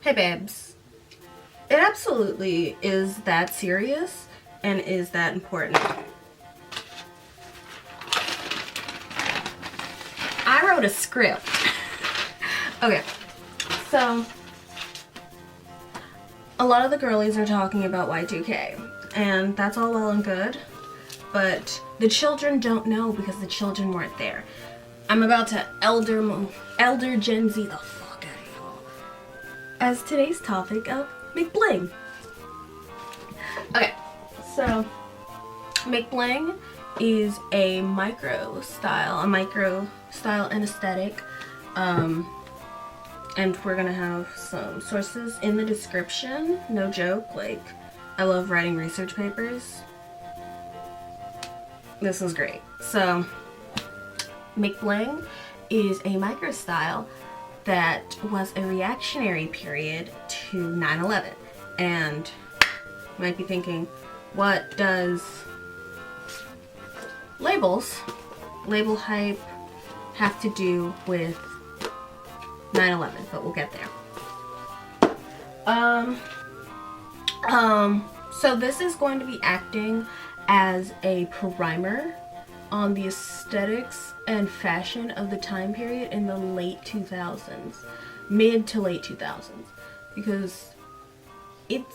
Hey babes, it absolutely is that serious and is that important. I wrote a script. Okay, so a lot of the girlies are talking about Y2K, and that's all well and good, but the children don't know because the children weren't there. I'm about to elder Gen Z the fuck out of y'all as today's topic of McBling. Okay, so McBling is a micro style and aesthetic, and we're gonna have some sources in the description. No joke, like, I love writing research papers. This is great. So McBling is a micro style that was a reactionary period to 9/11. And you might be thinking, what does label hype have to do with 9/11? But we'll get there. So this is going to be acting as a primer on the aesthetics and fashion of the time period in the late 2000s, mid to late 2000s, because it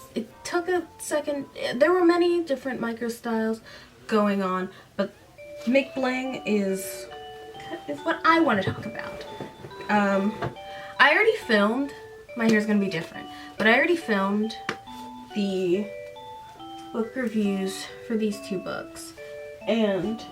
took a second. There were many different micro styles going on, but McBling is what I want to talk about. I already filmed, my hair's gonna be different, but I already filmed the book reviews for these two books, and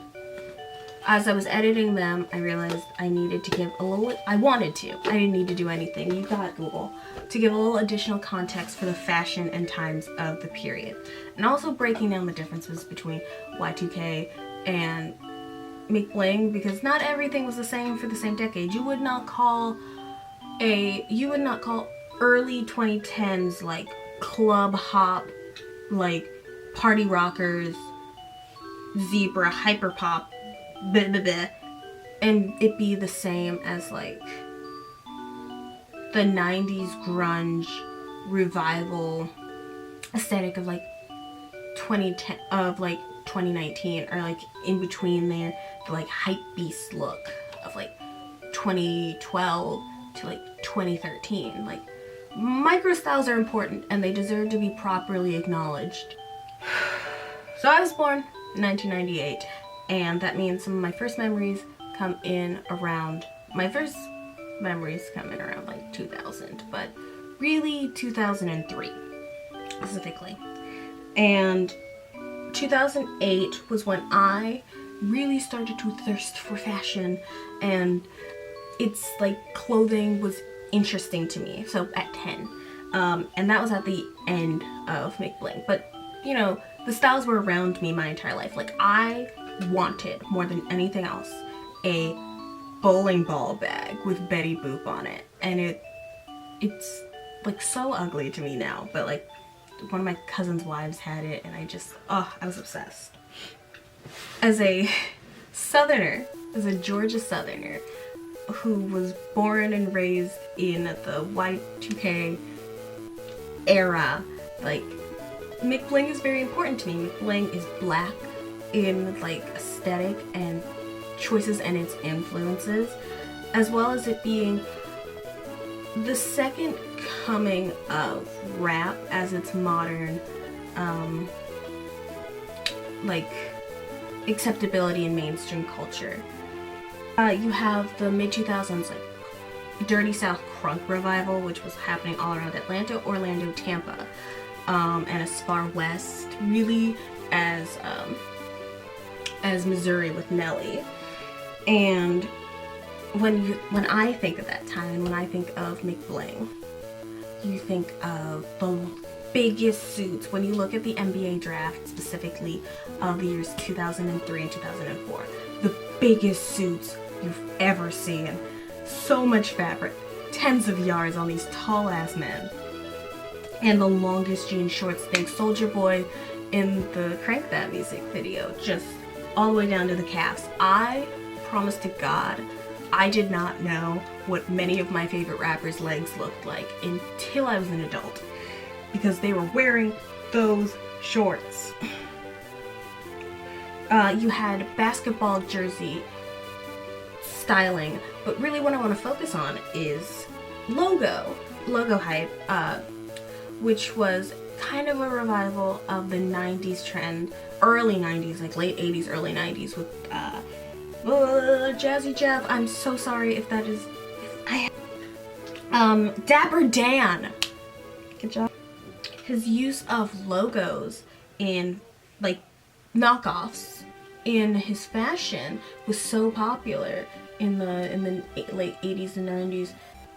as I was editing them, I realized I needed to give a little, I didn't need to do anything, you got Google, to give a little additional context for the fashion and times of the period. And also breaking down the differences between Y2K and McBling, because not everything was the same for the same decade. You would not call early 2010s like club hop, like party rockers, zebra, hyperpop, blah, blah, blah, and it be the same as like the 90s grunge revival aesthetic of like 2010, of like 2019, or like in between there, the like hype beast look of like 2012 to like 2013. Like, micro styles are important and they deserve to be properly acknowledged. So I was born in 1998, and that means some of my first memories come in around like 2000, but really 2003 specifically. And 2008 was when I really started to thirst for fashion, and it's like clothing was interesting to me. So at 10, and that was at the end of McBling. But you know, the styles were around me my entire life. Like, I wanted more than anything else a bowling ball bag with Betty Boop on it, and it's like so ugly to me now, but like one of my cousin's wives had it, and I was obsessed. As a southerner, as a Georgia southerner who was born and raised in the Y2K era, like, McBling is very important to me. McBling is black in like aesthetic and choices and its influences, as well as it being the second coming of rap as its modern like acceptability in mainstream culture. You have the mid-2000s like Dirty South crunk revival, which was happening all around Atlanta, Orlando, Tampa, and as far west really as Missouri with Nelly. And when I think of that time, when I think of McBling, you think of the biggest suits. When you look at the NBA draft specifically of the years 2003 and 2004, the biggest suits you've ever seen. So much fabric, tens of yards on these tall ass men, and the longest jean shorts. Think Soulja Boy in the Crank That music video, just all the way down to the calves. I promise to God, I did not know what many of my favorite rappers' legs looked like until I was an adult, because they were wearing those shorts. You had basketball jersey styling, but really what I want to focus on is logo hype, which was kind of a revival of the 90s trend, early 90s, like late 80s, early 90s with Jazzy Jeff. I'm so sorry if that is, Dapper Dan. Good job. His use of logos in like knockoffs in his fashion was so popular in the late 80s and 90s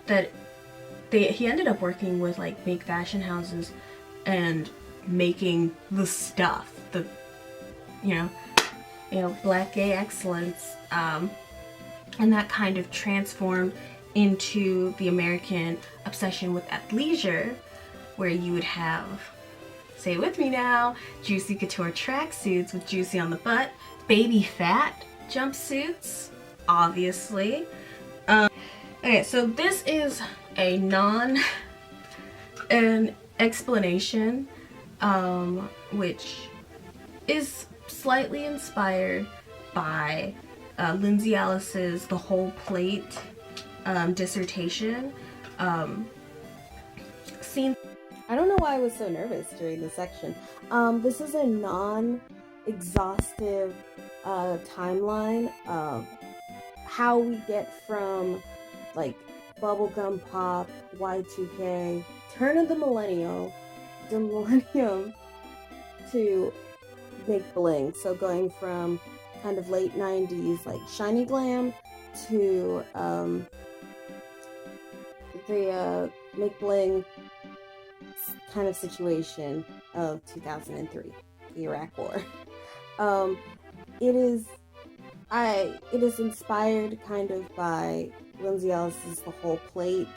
that he ended up working with like big fashion houses and making the stuff, the you know black gay excellence, and that kind of transformed into the American obsession with athleisure, where you would have, say it with me now, juicy couture tracksuits with juicy on the butt, baby fat jumpsuits, obviously. Okay, so this is an explanation, which is slightly inspired by Lindsay Ellis's The Whole Plate dissertation. I don't know why I was so nervous during this section. This is a non-exhaustive timeline of how we get from like bubblegum pop, Y2K, turn of the millennium to McBling. So going from kind of late 90s like shiny glam to the McBling kind of situation of 2003, the Iraq War. It is inspired kind of by Lindsay Ellis's The Whole Plate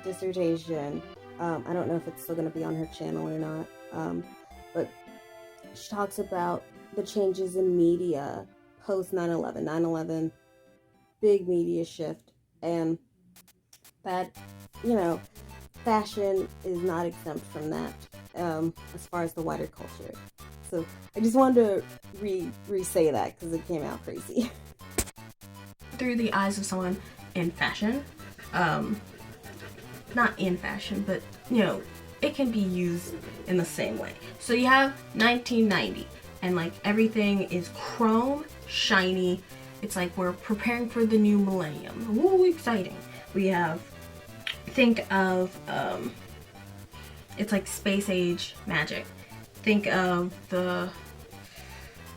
dissertation. I don't know if it's still going to be on her channel or not, but she talks about the changes in media post 9/11. 9/11, big media shift, and that, fashion is not exempt from that as far as the wider culture. So I just wanted to re-say that because it came out crazy. Through the eyes of someone in fashion, not in fashion, but it can be used in the same way. So you have 1990, and like everything is chrome, shiny. It's like we're preparing for the new millennium. Ooh, exciting. We have, think of, it's like space age magic. Think of the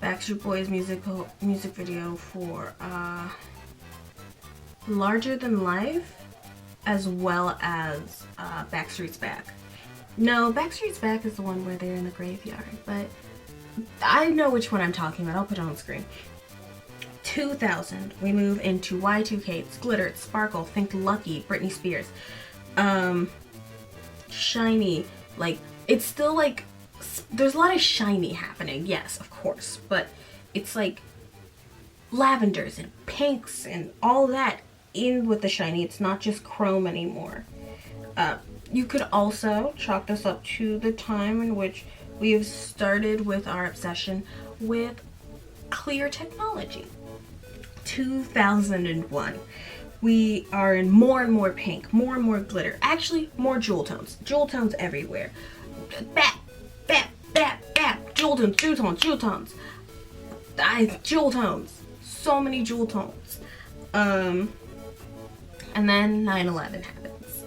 Backstreet Boys music video for Larger Than Life, as well as Backstreet's Back. No, Backstreet's Back is the one where they're in the graveyard, but I know which one I'm talking about. I'll put it on the screen. 2000, we move into Y2K. It's glitter, it's sparkle. Think Lucky, Britney Spears. Shiny, like, it's still like, there's a lot of shiny happening, yes, of course, but it's like lavenders and pinks and all that in with the shiny. It's not just chrome anymore. You could also chalk this up to the time in which we have started with our obsession with clear technology. 2001. We are in more and more pink, more and more glitter. Actually, more jewel tones. Jewel tones everywhere. Bap, bap, bap, bap. Jewel tones, jewel tones, jewel tones. Jewel tones. So many jewel tones. And then 9/11 happens.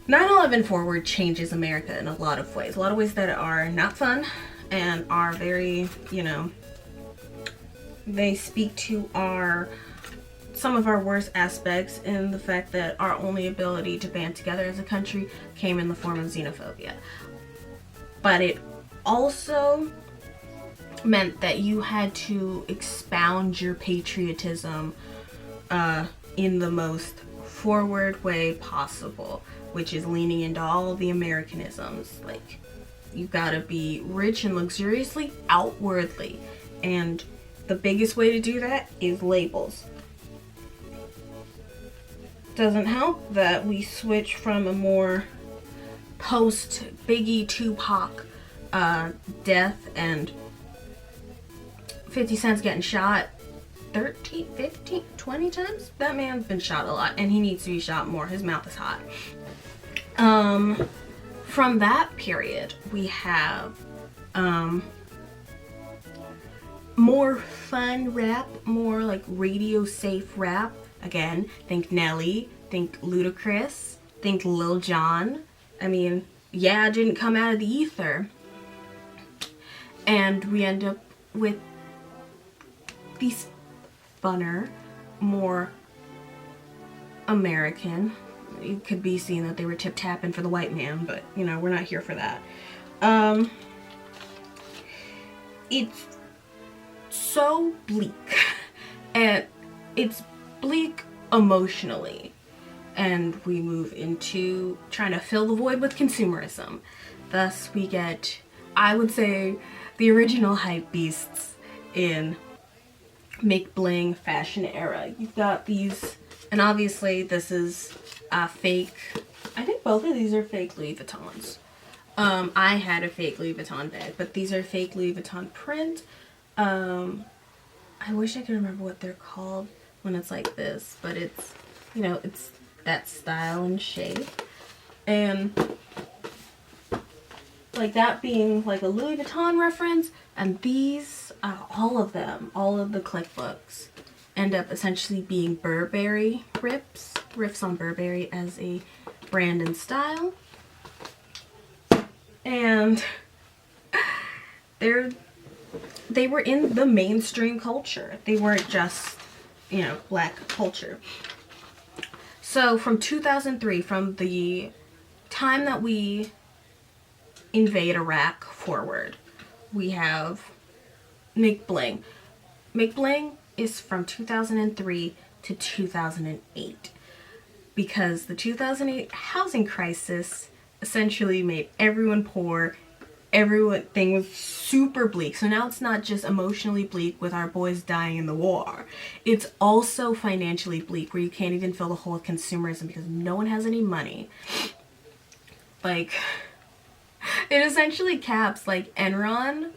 9/11 forward changes America in a lot of ways. A lot of ways that are not fun and are very, they speak to some of our worst aspects, in the fact that our only ability to band together as a country came in the form of xenophobia. But it also meant that you had to expound your patriotism in the most forward way possible, which is leaning into all of the Americanisms. Like, you gotta be rich and luxuriously outwardly, and the biggest way to do that is labels. doesn't help that we switch from a more post Biggie Tupac death and 50 Cent's getting shot 13, 15, 20 times. That man's been shot a lot, and he needs to be shot more. His mouth is hot. From that period, we have more fun rap, more like radio safe rap. Again, think Nelly, think Ludacris, think Lil Jon. I mean, yeah, it didn't come out of the ether. And we end up with these funner, more American. It could be seen that they were tip-tapping for the white man, but, you know, we're not here for that. It's so bleak. And it's bleak emotionally. And we move into trying to fill the void with consumerism. Thus, we get, I would say, the original hype beasts in McBling fashion era. You've got these, and obviously this is fake. I think both of these are fake Louis Vuittons. I had a fake Louis Vuitton bag, but these are fake Louis Vuitton print. I wish I could remember what they're called when it's like this, but it's, you know, it's that style and shape. And like that being like a Louis Vuitton reference, and these, all of them, all of the click books end up essentially being Burberry riffs on Burberry as a brand and style. And they were in the mainstream culture. They weren't just, you know, black culture. So from 2003, from the time that we invade Iraq forward, we have McBling. McBling is from 2003 to 2008 because the 2008 housing crisis essentially made everyone poor. Everything was super bleak. So now it's not just emotionally bleak with our boys dying in the war. It's also financially bleak where you can't even fill the hole with consumerism because no one has any money. Like, it essentially caps like Enron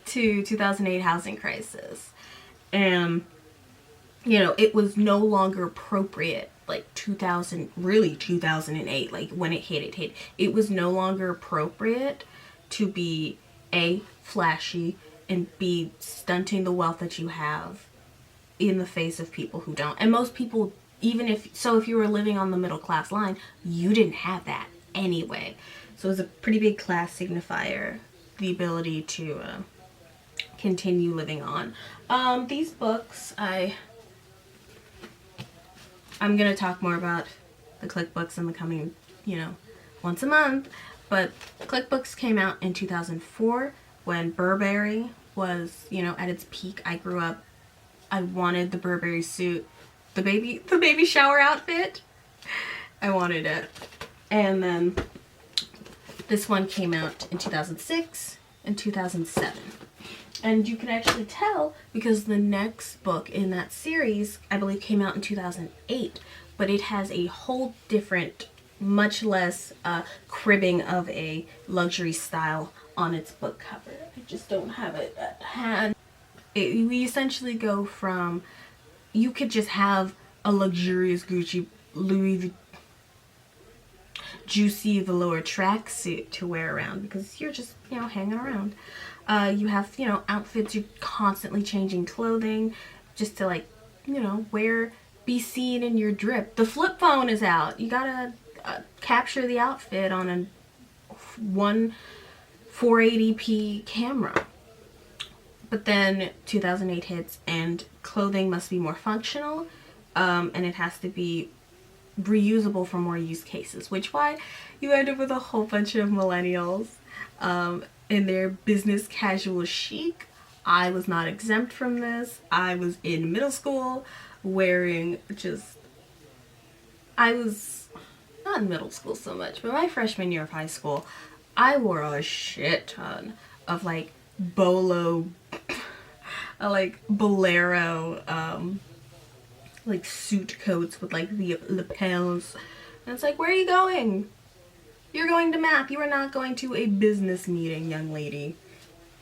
to 2008 housing crisis. And, you know, it was no longer appropriate like 2008, like when it hit. It was no longer appropriate to be A, flashy, and B, stunting the wealth that you have in the face of people who don't. And most people, even if you were living on the middle class line, you didn't have that anyway. So it was a pretty big class signifier, the ability to continue living on. These books, I'm going to talk more about the click books in the coming, you know, once a month. But click books came out in 2004 when Burberry was, you know, at its peak. I grew up, I wanted the Burberry suit, the baby shower outfit. I wanted it. And then this one came out in 2006 and 2007. And you can actually tell because the next book in that series, I believe, came out in 2008. But it has a whole different, much less cribbing of a luxury style on its book cover. I just don't have it at hand. We essentially go from, you could just have a luxurious Gucci Louis juicy velour tracksuit to wear around because you're just, you know, hanging around. You have, you know, outfits, you're constantly changing clothing just to, like, you know, be seen in your drip. The flip phone is out. You gotta capture the outfit on a 480p camera. But then 2008 hits and clothing must be more functional, and it has to be reusable for more use cases, which why you end up with a whole bunch of millennials in their business casual chic. I was not exempt from this. I was in middle school wearing I was not in middle school so much, but my freshman year of high school, I wore a shit ton of like bolo, like bolero like suit coats with like the lapels. And it's like, where are you going? You're going to MAP. You are not going to a business meeting, young lady.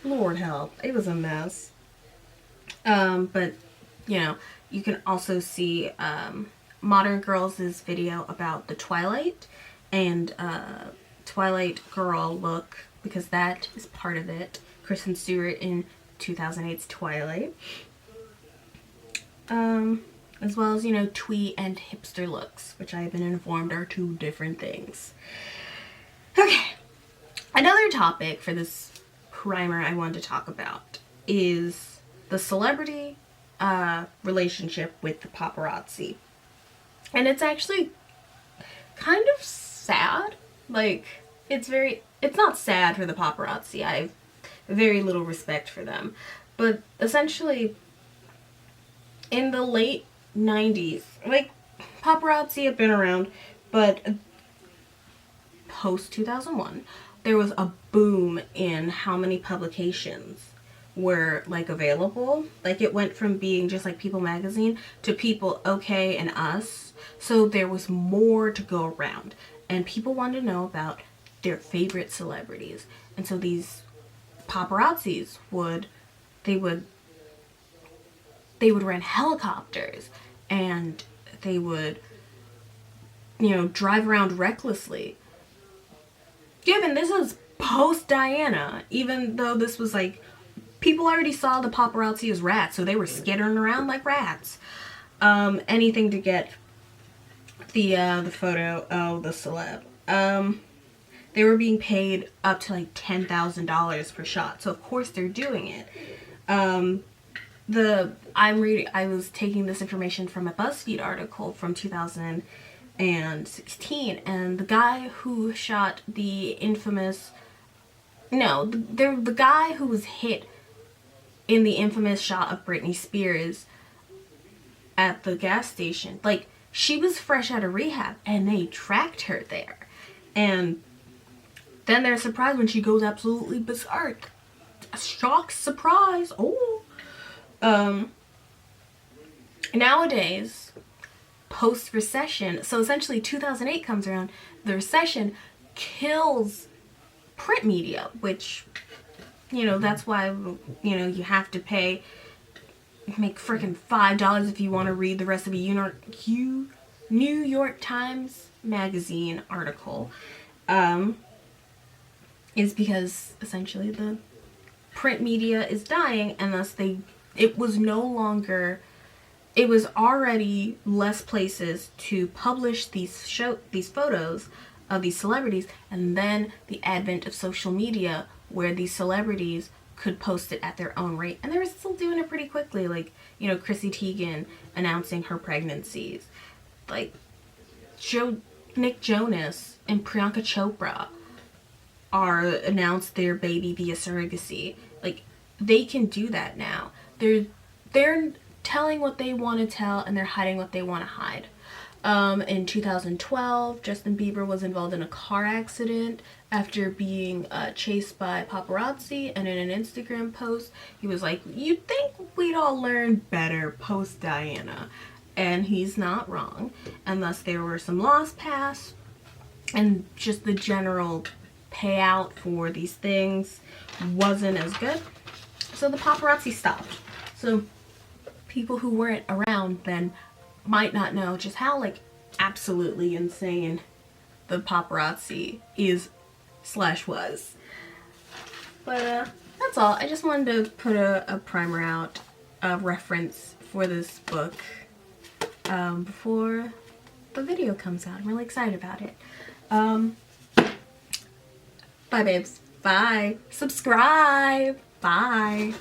Lord help. It was a mess. But, you know, you can also see Modern Gurlz' video about the Twilight and Twilight girl look, because that is part of it. Kristen Stewart in 2008's Twilight. As well as, you know, twee and hipster looks, which I have been informed are two different things. Okay, another topic for this primer I wanted to talk about is the celebrity relationship with the paparazzi. And it's actually kind of sad. Like, it's not sad for the paparazzi. I have very little respect for them. But essentially, in the late 90s, like, paparazzi have been around, but post 2001, there was a boom in how many publications were, like, available. Like, it went from being just like People magazine to People, OK, and Us. So there was more to go around, and people wanted to know about their favorite celebrities. And so these paparazzis would rent helicopters, and they would, you know, drive around recklessly. Given this is post Diana, even though this was like, people already saw the paparazzi as rats, so they were skittering around like rats. Anything to get the photo of the celeb. They were being paid up to like $10,000 per shot, so of course they're doing it. I was taking this information from a BuzzFeed article from 2016, and the guy who shot the guy who was hit in the infamous shot of Britney Spears at the gas station, like, she was fresh out of rehab, and they tracked her there. And then they're surprised when she goes absolutely berserk. A shock surprise. Oh. Nowadays, post-recession, so essentially 2008 comes around, the recession kills print media, which, you know, that's why, you know, you have to make freaking $5 if you want to read the rest of a New York Times magazine article, is because essentially the print media is dying, and thus it was already less places to publish these photos of these celebrities, and then the advent of social media where these celebrities could post it at their own rate, and they were still doing it pretty quickly. Like, you know, Chrissy Teigen announcing her pregnancies, like Nick Jonas and Priyanka Chopra announced their baby via surrogacy. Like, they can do that now. They're telling what they want to tell, and they're hiding what they want to hide. In 2012, Justin Bieber was involved in a car accident after being chased by paparazzi, and in an Instagram post, he was like, "You'd think we'd all learn better post-Diana." And he's not wrong. And thus there were some laws passed, and just the general payout for these things wasn't as good. So the paparazzi stopped. So people who weren't around then might not know just how, like, absolutely insane the paparazzi is/was. But that's all. I just wanted to put a primer out, a reference for this book before the video comes out. I'm really excited about it. Bye, babes. Bye. Subscribe. Bye.